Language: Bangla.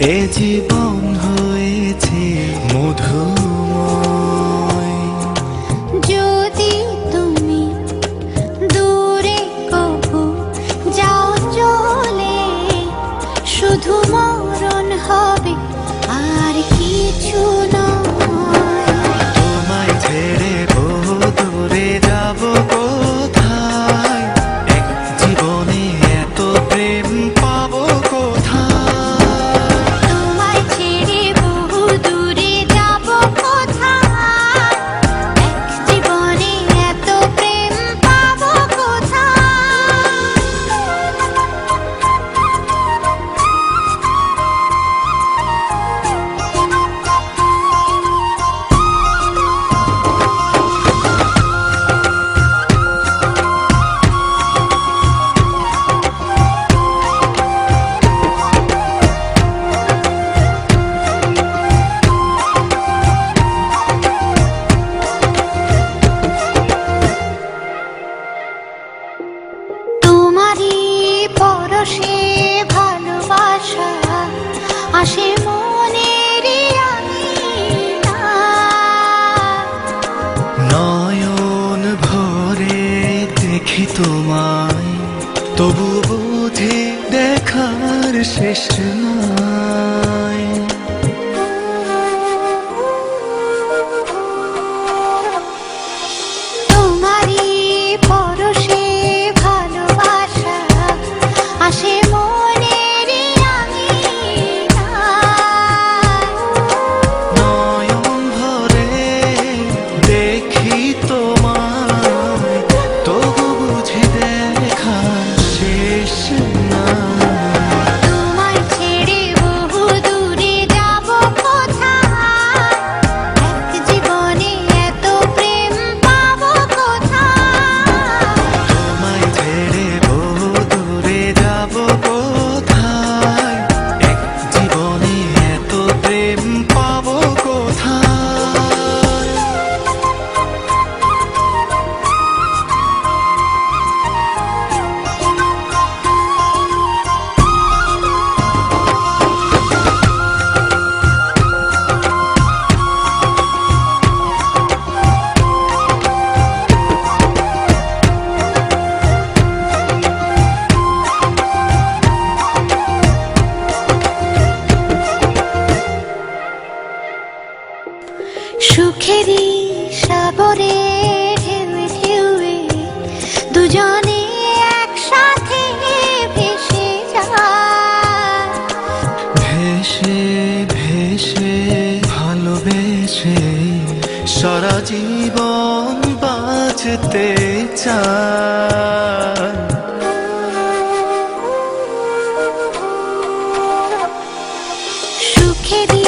এ জীবন হয়েছে মধুময়। যদি তুমি দূরে কবু যাও চলে, শুধু মরণ হবে আর কিছু নয়। তোমায় ছেড়ে বহু দূরে যাব কোথায়, এক জীবনে এত প্রেম পাবো কোথায়। তোমায় ছেড়ে বহু দূরে যাব কোথায়, এক জীবনে এত প্রেম পাবো কোথায়। তোমারই পরশে ভালোবাসা আসে মনের নয়ন ভরে দেখি তোমায়, তবু বুঝি দেখার শেষ নাই। তোমারই পরশে ভালোবাসা আসে মনের নয়ন ভরে দেখি তোমায়, তবু বুঝি দেখার শেষ নাই। তোমায় ছেড়ে বহু দূরে যাব কোথায়, এক জীবনে এত প্রেম পাবো কোথায়। তোমায় ছেড়ে বহু দূরে যাব কোথায়, এক জীবনে এত প্রেম পাবো কোথায়। সুখেরই সাগরে ঢেউয়ে ঢেউয়ে দুজনে একসাথে ভেসে যায়। ভেসে ভেসে ভালোবেসে সারা জীবন বাঁচতে চাই। সুখেরই